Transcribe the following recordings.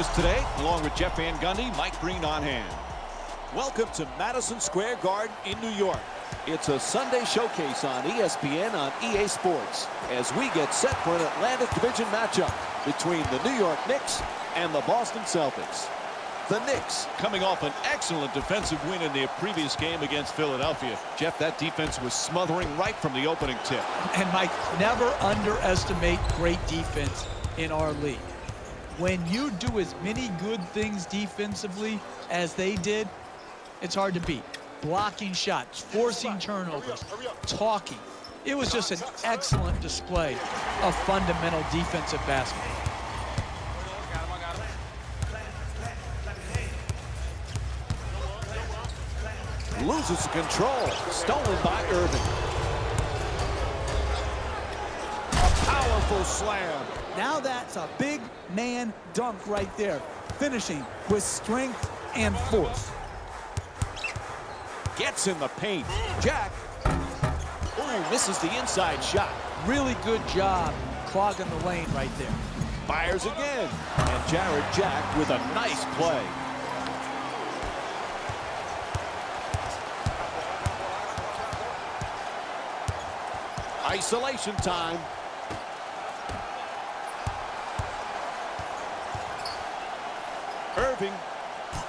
us today, along with Jeff Van Gundy, Mike Green on hand. Welcome to Madison Square Garden in New York. It's a Sunday showcase on ESPN on EA Sports as we get set for an Atlantic Division matchup between the New York Knicks and the Boston Celtics. The Knicks coming off an excellent defensive win in their previous game against Philadelphia. Jeff, that defense was smothering right from the opening tip. And Mike, never underestimate great defense in our league. When you do as many good things defensively as they did, it's hard to beat. Blocking shots, forcing turnovers, talking. It was just an excellent display of fundamental defensive basketball. Loses control. Stolen by Irving. A powerful slam. Now that's a big man dunk right there. Finishing with strength and force. Gets in the paint. Jack. Ooh, misses the inside shot. Really good job clogging the lane right there. Fires again. And Jared Jack with a nice play. Isolation time. Irving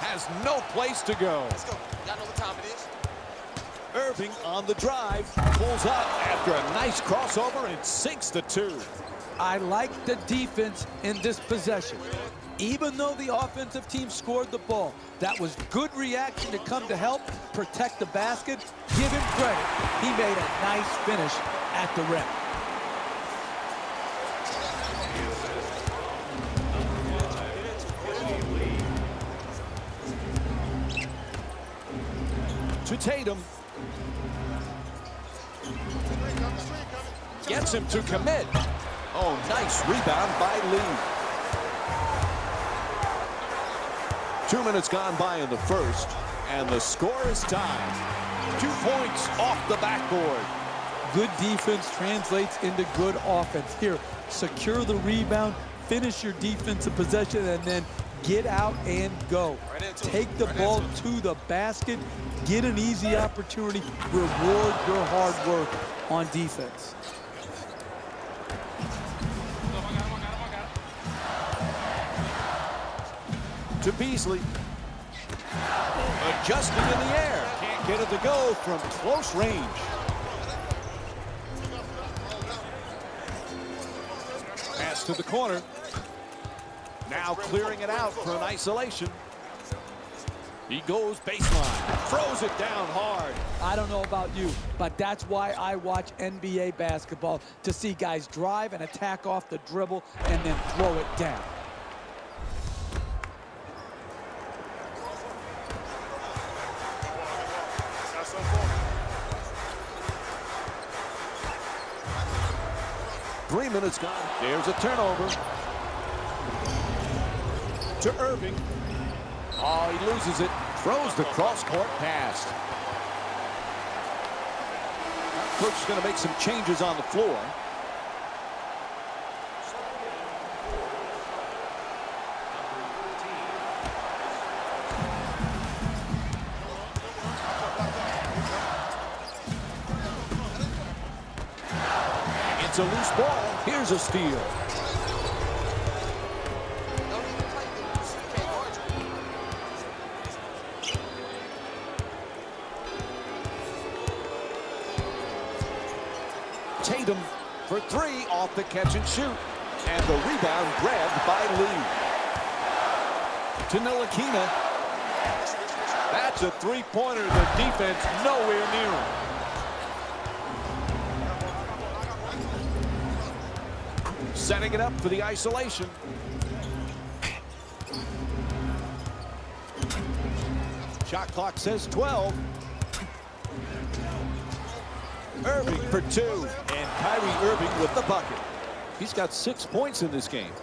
has no place to go. Let's go. Y'all know what time it is. Irving on the drive. Pulls up after a nice crossover and sinks the two. I like the defense in this possession. Even though the offensive team scored the ball, that was good reaction to come to help protect the basket. Give him credit. He made a nice finish at the rim. To Tatum. Gets him to commit. Oh, nice rebound by Lee. 2 minutes gone by in the first, and the score is tied. 2 points off the backboard. Good defense translates into good offense. Here, secure the rebound, finish your defensive possession, and then get out and go. Take the ball to the basket, get an easy opportunity, reward your hard work on defense. To Beasley. Adjusting in the air. Can't get it to go from close range. Pass to the corner. Now clearing it out for an isolation. He goes baseline. Throws it down hard. I don't know about you, but that's why I watch NBA basketball, to see guys drive and attack off the dribble and then throw it down. Three minutes gone. There's a turnover. To Irving. Oh, he loses it. Throws the cross-court pass. Coach is going to make some changes on the floor. It's a loose ball. Here's a steal. Tatum for three off the catch and shoot. And the rebound grabbed by Lee. To Ntilikina. That's a three-pointer. The defense nowhere near him. Setting it up for the isolation. Shot clock says 12. Irving for two. And Kyrie Irving with the bucket. He's got 6 points in this game.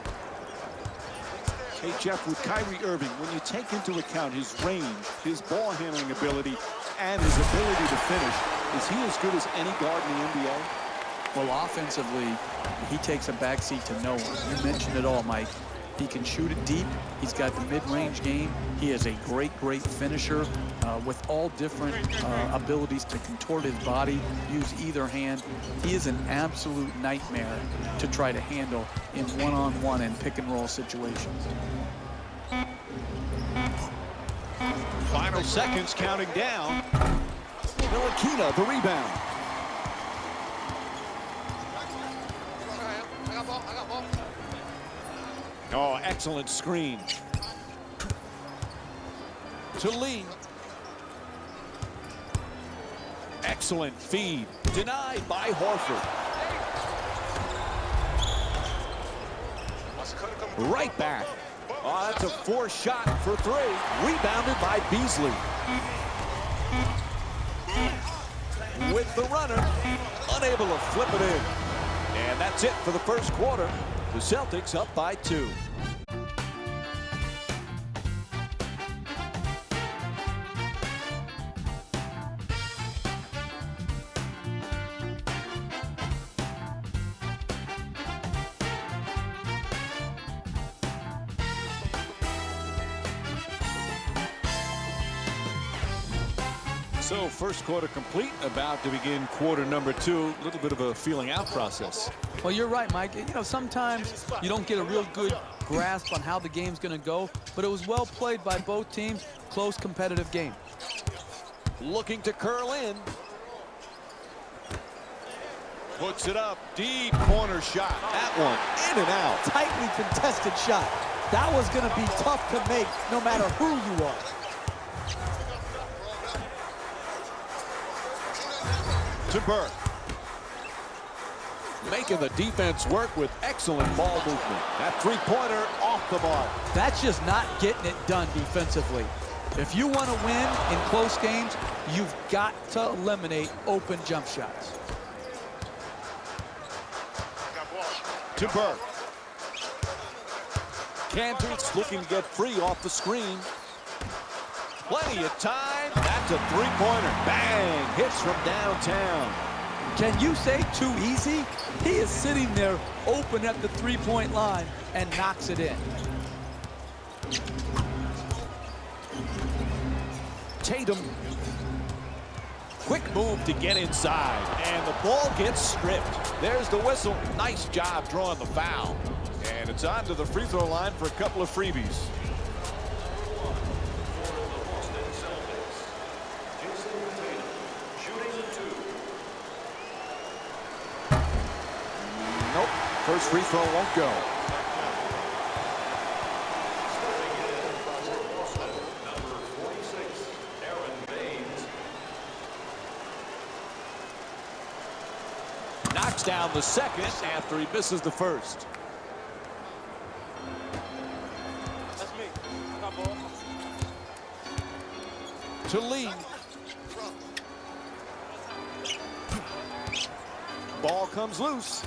Hey, Jeff, with Kyrie Irving, when you take into account his range, his ball handling ability, and his ability to finish, is he as good as any guard in the NBA? Well, offensively, he takes a backseat to no one. You mentioned it all, Mike. He can shoot it deep. He's got the mid-range game. He is a great finisher with all different abilities to contort his body, use either hand. He is an absolute nightmare to try to handle in one-on-one and pick-and-roll situations. Final seconds counting down. Ntilikina, the rebound. I got ball. Oh, excellent screen. To Lee. Excellent feed. Denied by Horford. Right back. Oh, that's a forced shot for three. Rebounded by Beasley. With the runner, unable to flip it in. And that's it for the first quarter. The Celtics up by 2. So first quarter complete, about to begin quarter number 2. A little bit of a feeling out process. Well, you're right, Mike. You know, sometimes you don't get a real good grasp on how the game's going to go, but it was well played by both teams. Close, competitive game. Looking to curl in. Puts it up, deep corner shot. That one in and out. Tightly contested shot. That was going to be tough to make no matter who you are. To Burke. Making the defense work with excellent ball movement. That three-pointer off the mark. That's just not getting it done defensively. If you want to win in close games, you've got to eliminate open jump shots. To Burke. Cantor's looking to get free off the screen. Plenty of time. That's a three-pointer. Bang! Hits from downtown. Can you say too easy? He is sitting there open at the three-point line and knocks it in. Tatum. Quick move to get inside. And the ball gets stripped. There's the whistle. Nice job drawing the foul. And it's on to the free throw line for a couple of freebies. Nope. First free throw won't go. Knocks down the second after he misses the first. That's me. I got ball. To Lee. Ball comes loose.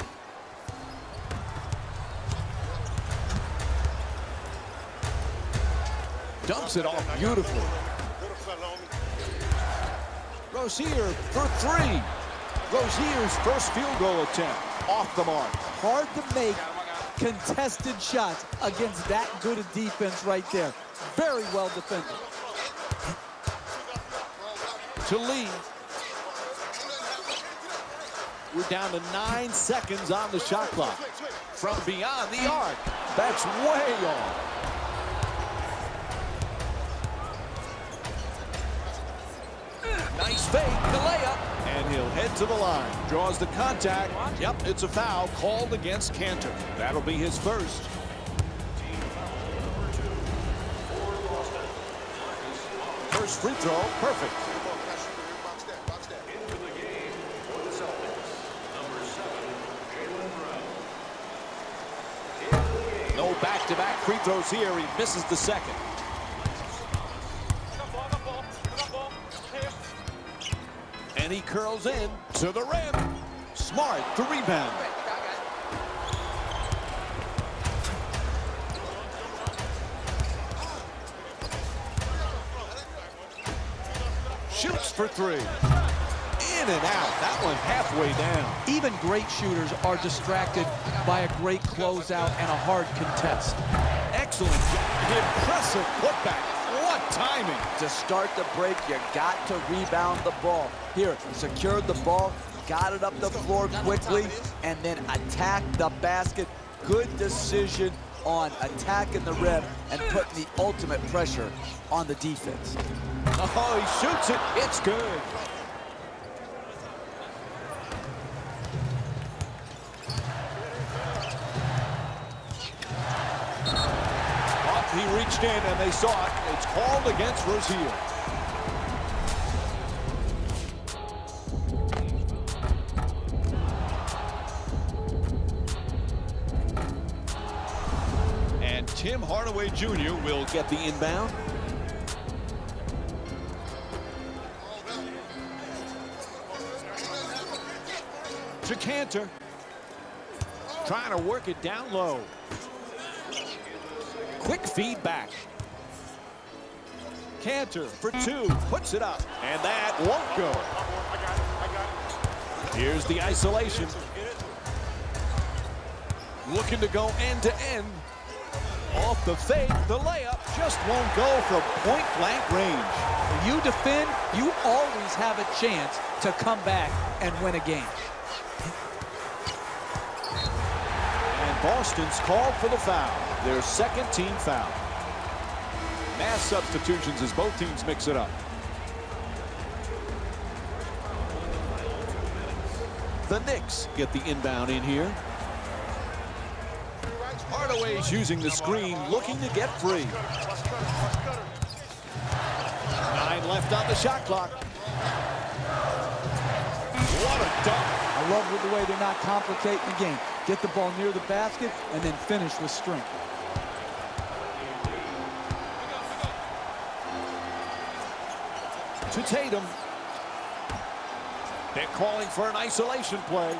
Dumps it off beautifully. Rozier for three. Rozier's first field goal attempt off the mark. Hard to make contested shots against that good a defense right there. Very well defended. To Lee. We're down to 9 seconds on the shot clock. From beyond the arc. That's way off. Nice fake, the layup, and he'll head to the line. Draws the contact. Yep, it's a foul called against Cantor. That'll be his first. First free throw, perfect. Into the game for the Celtics, number 7, Jaylen Brown. No back-to-back free throws here. He misses the second. And he curls in to the rim. Smart, the rebound. Shoots for three. In and out. That one halfway down. Even great shooters are distracted by a great closeout and a hard contest. Excellent job. Impressive putback. What timing. To start the break, you got to rebound the ball. Here, secured the ball, got it up the floor quickly, and then attack the basket. Good decision on attacking the rim and putting the ultimate pressure on the defense. Oh, he shoots it. It's good. He reached in and they saw it. It's called against Rozier. And Tim Hardaway Jr. will get the inbound. To Cantor. Trying to work it down low. Quick feedback. Cantor for two, puts it up, and that won't go. Here's the isolation. Looking to go end to end. Off the fake, the layup just won't go from point-blank range. When you defend, you always have a chance to come back and win a game. And Boston's called for the foul. Their second team foul. Mass substitutions as both teams mix it up. The Knicks get the inbound in here. Hardaway's using the screen, looking to get free. 9 left on the shot clock. What a dunk. I love the way they're not complicating the game. Get the ball near the basket and then finish with strength. To Tatum. They're calling for an isolation play.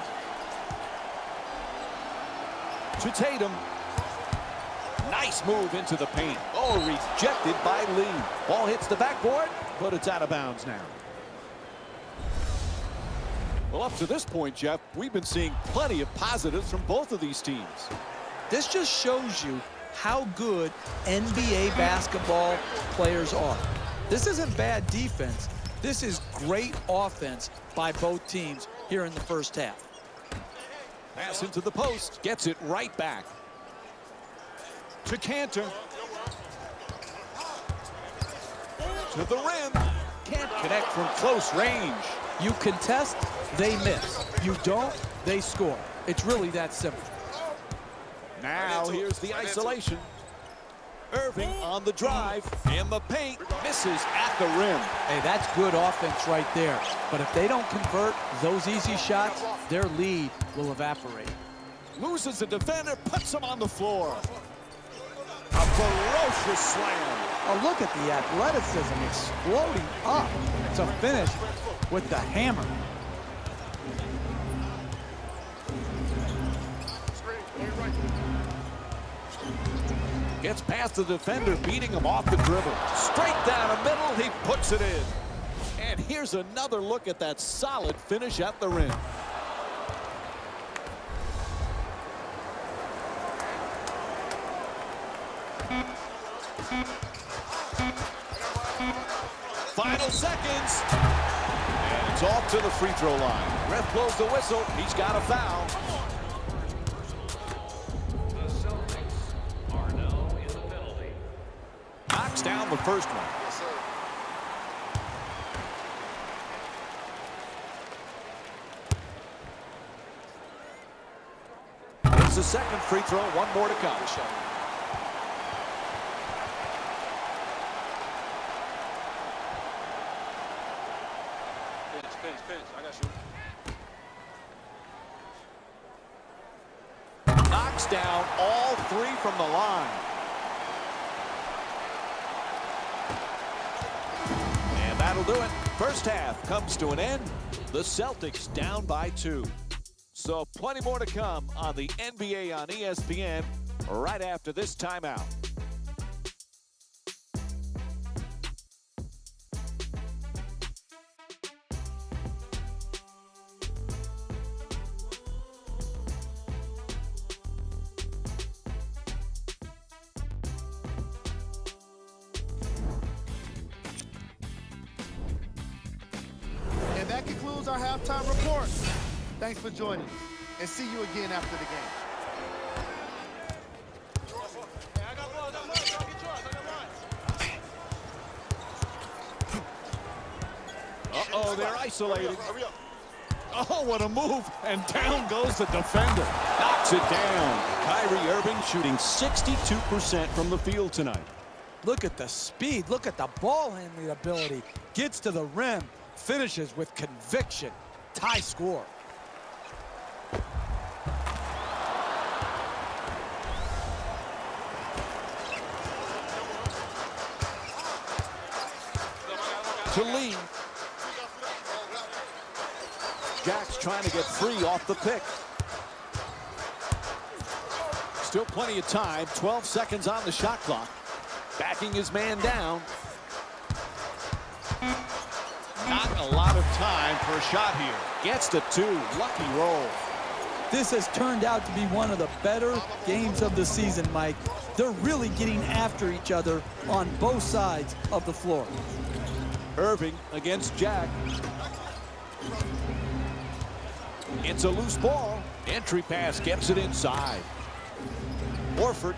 To Tatum. Nice move into the paint. Oh, rejected by Lee. Ball hits the backboard, but it's out of bounds now. Well, up to this point, Jeff, we've been seeing plenty of positives from both of these teams. This just shows you how good NBA basketball players are. This isn't bad defense. This is great offense by both teams here in the first half. Pass into the post, gets it right back. To Cantor. To the rim. Can't connect from close range. You contest, they miss. You don't, they score. It's really that simple. Now here's the isolation. Irving on the drive, in the paint, misses at the rim. Hey, that's good offense right there. But if they don't convert those easy shots, their lead will evaporate. Loses the defender, puts him on the floor. A ferocious slam. Oh, look at the athleticism exploding up to finish with the hammer. Gets past the defender, beating him off the dribble. Straight down the middle, he puts it in. And here's another look at that solid finish at the rim. Final seconds. And it's off to the free throw line. Ref blows the whistle. He's got a foul. The Celtics are now in the penalty. Knocks down the first one. It's the second free throw. One more to come. Pinch. I got you. Knocks down all three from the line. And that'll do it. First half comes to an end. The Celtics down by 2. So plenty more to come on the NBA on ESPN right after this timeout. was our halftime report. Thanks for joining, and see you again after the game. Uh-oh, they're isolated. Oh, what a move. And down goes the defender. Knocks it down. Kyrie Irving shooting 62% from the field tonight. Look at the speed. Look at the ball handling ability. Gets to the rim. Finishes with conviction. Tie score. To lead. Jack's trying to get free off the pick. Still plenty of time. 12 seconds on the shot clock. Backing his man down. Not a lot of time for a shot here. Gets the two. Lucky roll. This has turned out to be one of the better games of the season, Mike. They're really getting after each other on both sides of the floor. Irving against Jack. It's a loose ball. Entry pass gets it inside. Horford.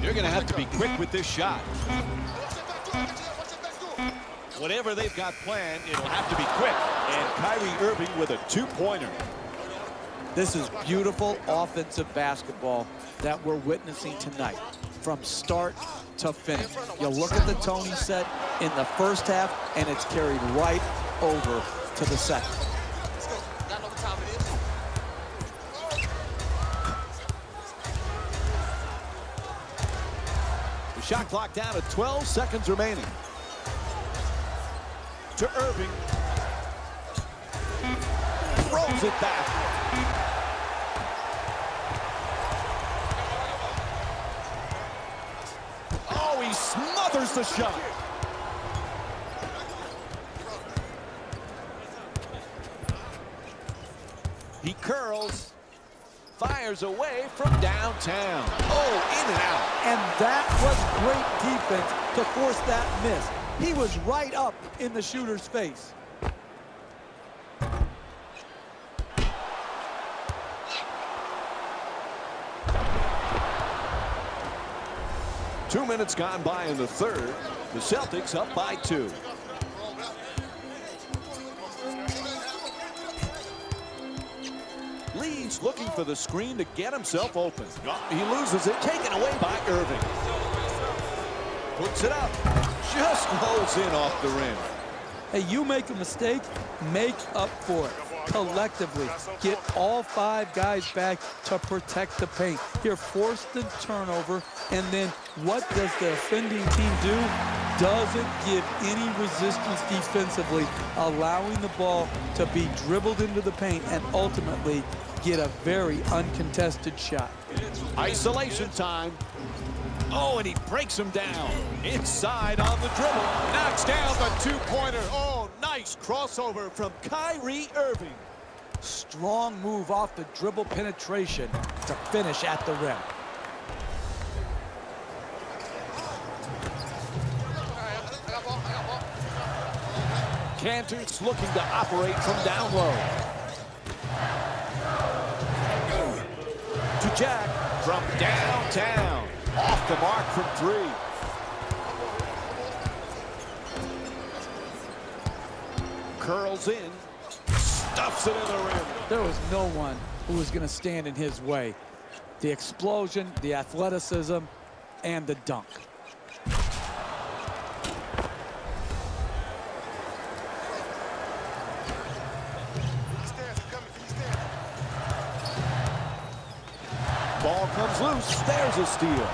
You're going to have to be quick with this shot. Whatever they've got planned, it'll have to be quick. And Kyrie Irving with a two-pointer. This is beautiful offensive basketball that we're witnessing tonight from start to finish. You look at the Tony set in the first half, and it's carried right over to the second. Y'all know what time it is. The shot clock down to 12 seconds remaining. To Irving. Throws it back. Oh, he smothers the shot. He curls, fires away from downtown. Oh, in and out. And that was great defense to force that miss. He was right up in the shooter's face. Two minutes gone by in the third. The Celtics up by 2. Lee's looking for the screen to get himself open. He loses it, taken away by Irving. Puts it up. Just goes in off the rim. Hey, you make a mistake, make up for it. Collectively, get all 5 guys back to protect the paint. Here, force the turnover, and then what does the offending team do? Doesn't give any resistance defensively, allowing the ball to be dribbled into the paint and ultimately get a very uncontested shot. Isolation time. Oh, and he breaks him down. Inside on the dribble. Knocks down the two-pointer. Oh, nice crossover from Kyrie Irving. Strong move off the dribble penetration to finish at the rim. I got ball. Cantor's looking to operate from down low. To Jack from downtown. Off the mark from 3. Curls in. Stuffs it in the rim. There was no one who was going to stand in his way. The explosion, the athleticism, and the dunk. Ball comes loose. There's a steal.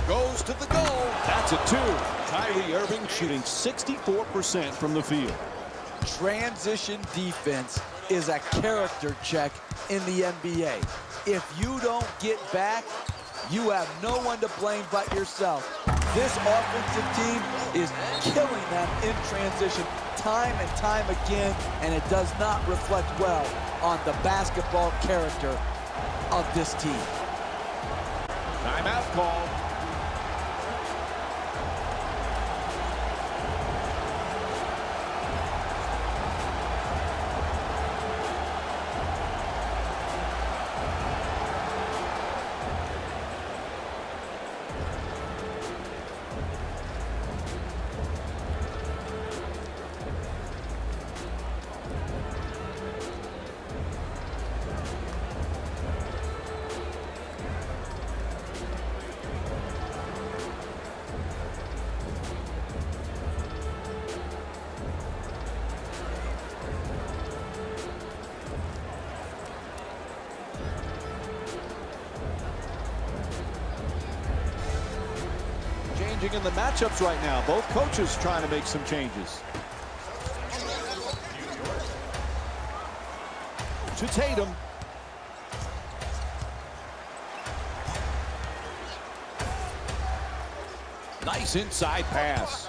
Goes to the goal. That's a 2. Kyrie Irving shooting 64% from the field. Transition defense is a character check in the NBA. If you don't get back, you have no one to blame but yourself. This offensive team is killing them in transition time and time again, and it does not reflect well on the basketball character of this team. Timeout call. changing in the matchups right now. Both coaches trying to make some changes. To Tatum. Nice inside pass.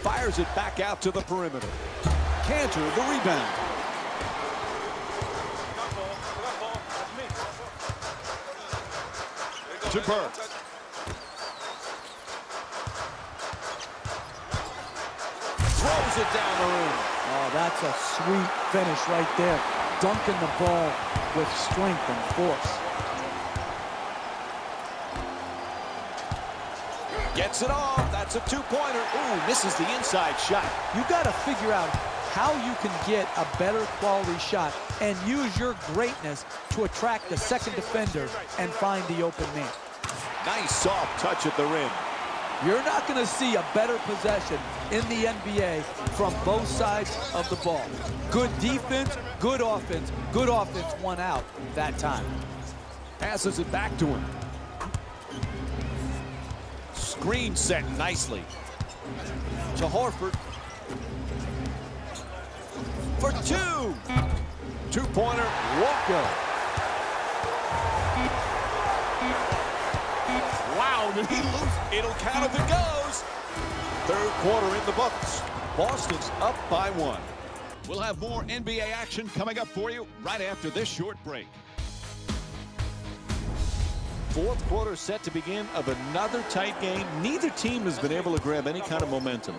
Fires it back out to the perimeter. Cantor, the rebound. To Burke. Throws it down the rim. Oh, that's a sweet finish right there. Dunking the ball with strength and force. Gets it off. That's a two-pointer. Ooh, misses the inside shot. You got to figure out how you can get a better quality shot and use your greatness to attract the second defender and find the open man. Nice soft touch at the rim. You're not going to see a better possession in the NBA from both sides of the ball. Good defense, good offense won out that time. Passes it back to him. Screen set nicely. To Horford. For two. Two-pointer won't go. Wow, did he lose? It'll count if it goes. Third quarter in the books. Boston's up by 1. We'll have more NBA action coming up for you right after this short break. Fourth quarter set to begin of another tight game. Neither team has been able to grab any kind of momentum.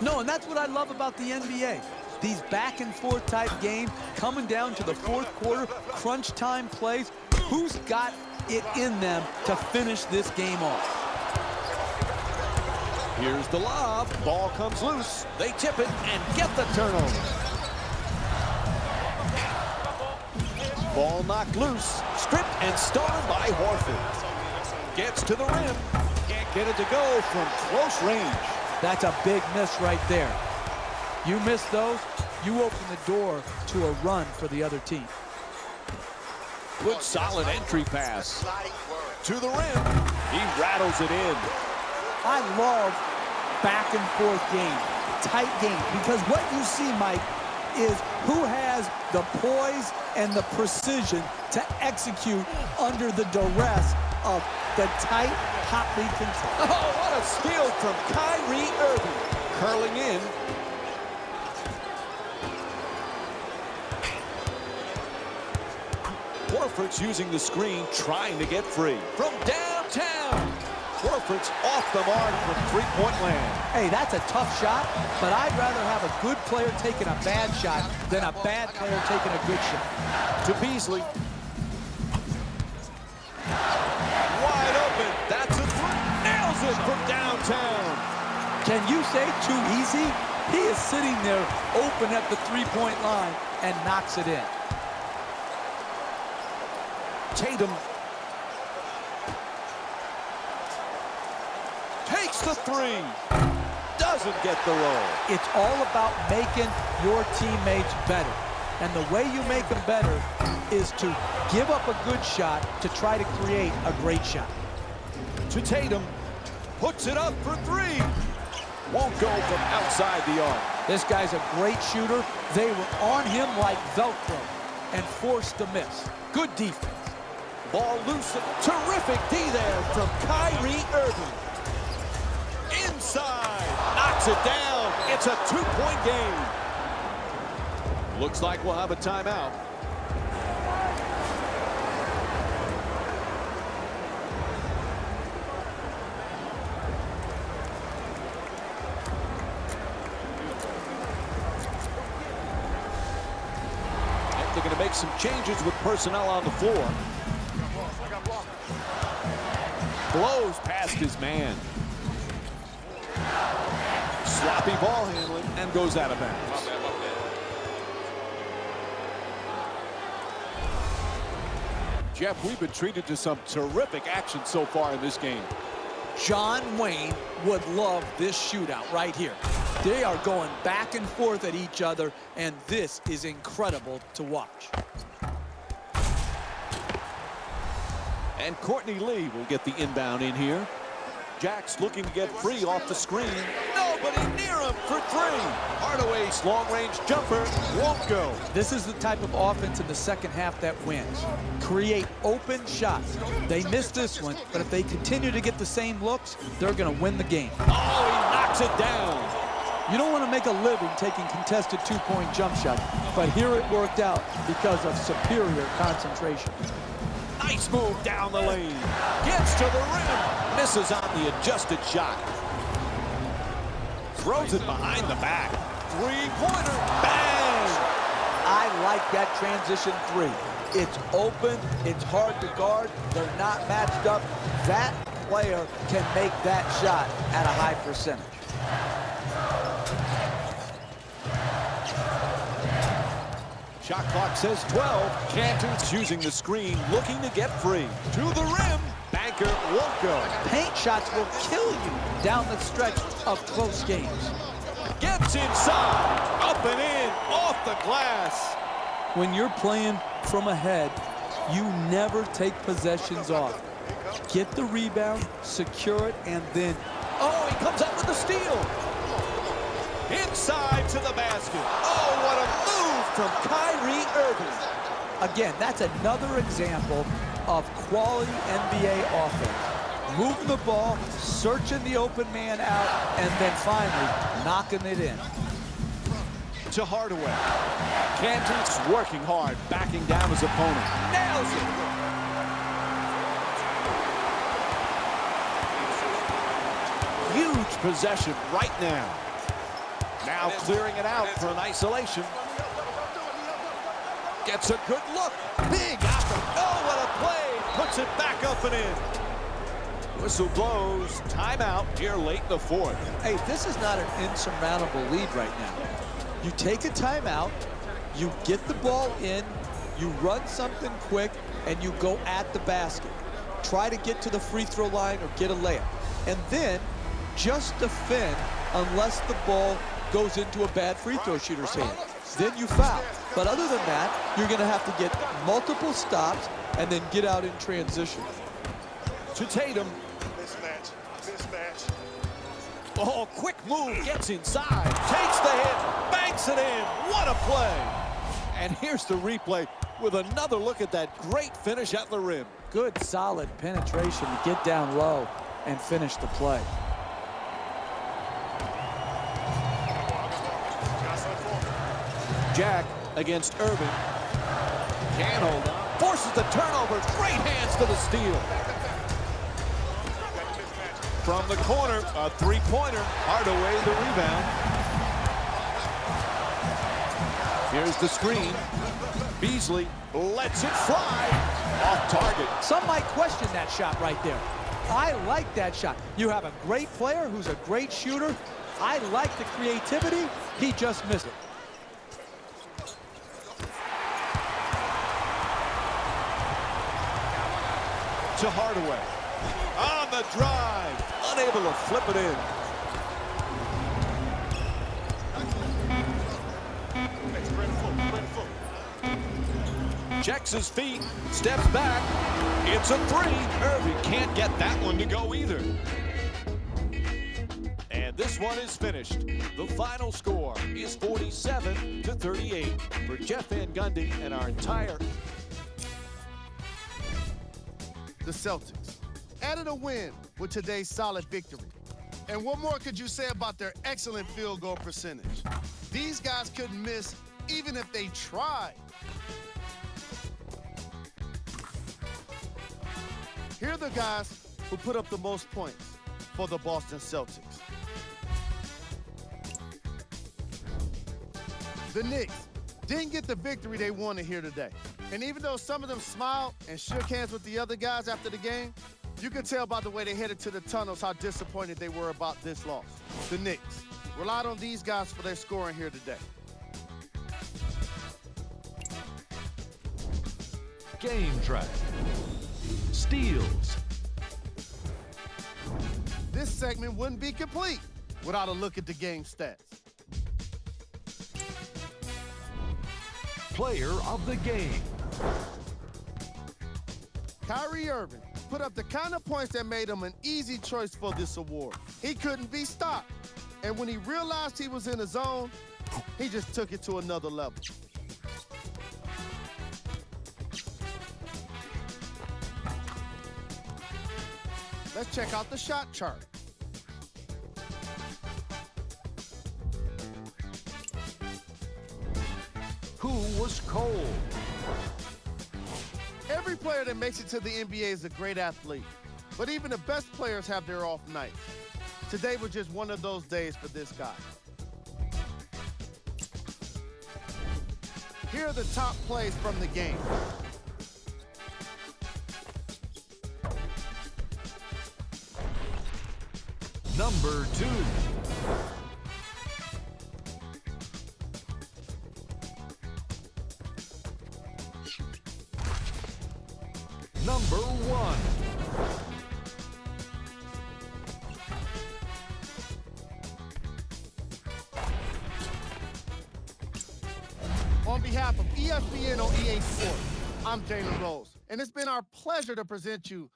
No, and that's what I love about the NBA. These back-and-forth type games coming down to the fourth quarter, crunch time plays. Who's got it in them to finish this game off? Here's the lob. Ball comes loose. They tip it and get the turnover. Ball knocked loose. Stripped and stolen by Horford. Gets to the rim. Can't get it to go from close range. That's a big miss right there. You miss those, you open the door to a run for the other team. Good solid entry pass. To the rim. He rattles it in. I love back and forth game, tight game, because what you see, Mike, is who has the poise and the precision to execute under the duress of the tight, hotly contested. Oh, what a steal from Kyrie Irving. Curling in. Horford's using the screen, trying to get free. From downtown. Horford's off the mark from three-point land. Hey, that's a tough shot, but I'd rather have a good player taking a bad shot than a bad player taking a good shot. To Beasley. Wide open. That's a three. Nails it from downtown. Can you say too easy? He is sitting there open at the three-point line and knocks it in. Tatum takes the three. Doesn't get the roll. It's all about making your teammates better. And the way you make them better is to give up a good shot to try to create a great shot. To Tatum. Puts it up for three. Won't go from outside the arc. This guy's a great shooter. They were on him like Velcro and forced to miss. Good defense. Ball loose. Terrific D there from Kyrie Irving. Inside. Knocks it down. It's a two-point game. Looks like we'll have a timeout. And they're going to make some changes with personnel on the floor. Blows past his man. Sloppy ball handling and goes out of bounds. Jeff, we've been treated to some terrific action so far in this game. John Wayne would love this shootout right here. They are going back and forth at each other, and this is incredible to watch. And Courtney Lee will get the inbound in here. Jack's looking to get free off the screen. Nobody near him for three. Hardaway's long-range jumper won't go. This is the type of offense in the second half that wins. Create open shots. They missed this one, but if they continue to get the same looks, they're going to win the game. Oh, he knocks it down. You don't want to make a living taking contested two-point jump shots, but here it worked out because of superior concentration. Nice move down the lane. Gets to the rim. Misses on the adjusted shot. Throws it behind the back. Three-pointer. Bang! I like that transition three. It's open. It's hard to guard. They're not matched up. That player can make that shot at a high percentage. Shot clock says 12. Cantor's using the screen, looking to get free. To the rim. Banker won't go. Paint shots will kill you down the stretch of close games. Gets inside. Up and in. Off the glass. When you're playing from ahead, you never take possessions off. Get the rebound, secure it, and then... Oh, he comes up with the steal. Inside to the basket. Oh, what a move from Kyrie Irving. Again, that's another example of quality NBA offense. Moving the ball, searching the open man out, and then finally knocking it in. To Hardaway. Cantor's working hard, backing down his opponent. Nails it. Huge possession right now. Now clearing it out for an isolation. Gets a good look. Big after. Oh, what a play. Puts it back up and in. Whistle blows. Timeout here late in the fourth. Hey, this is not an insurmountable lead right now. You take a timeout, you get the ball in, you run something quick, and you go at the basket. Try to get to the free throw line or get a layup. And then just defend unless the ball goes into a bad free throw shooter's hand. Then you foul. But other than that, you're going to have to get multiple stops and then get out in transition. To Tatum. Mismatch. Oh, quick move, gets inside, takes the hit, banks it in. What a play. And here's the replay with another look at that great finish at the rim. Good, solid penetration to get down low and finish the play. Jack against Irving. Can't hold on. Forces the turnover. Great hands for the steal. From the corner, a three-pointer. Hardaway the rebound. Here's the screen. Beasley lets it fly. Off target. Some might question that shot right there. I like that shot. You have a great player who's a great shooter. I like the creativity. He just missed it. To Hardaway. On the drive. Unable to flip it in. Checks his feet. Steps back. It's a three. Irving can't get that one to go either. And this one is finished. The final score is 47-38 for Jeff Van Gundy and our entire... The Celtics added a win with today's solid victory. And what more could you say about their excellent field goal percentage? These guys couldn't miss even if they tried. Here are the guys who put up the most points for the Boston Celtics. The Knicks didn't get the victory they wanted here today. And even though some of them smiled and shook hands with the other guys after the game, you could tell by the way they headed to the tunnels how disappointed they were about this loss. The Knicks relied on these guys for their scoring here today. Game track. Steals. This segment wouldn't be complete without a look at the game stats. Player of the game. Kyrie Irving put up the kind of points that made him an easy choice for this award. He couldn't be stopped. And when he realized he was in the zone, he just took it to another level. Let's check out the shot chart. Who was cold? Every player that makes it to the NBA is a great athlete, but even the best players have their off nights. Today was just one of those days for this guy. Here are the top plays from the game. Number 2. Number 1. On behalf of ESPN on EA Sports, I'm Jalen Rose, and it's been our pleasure to present you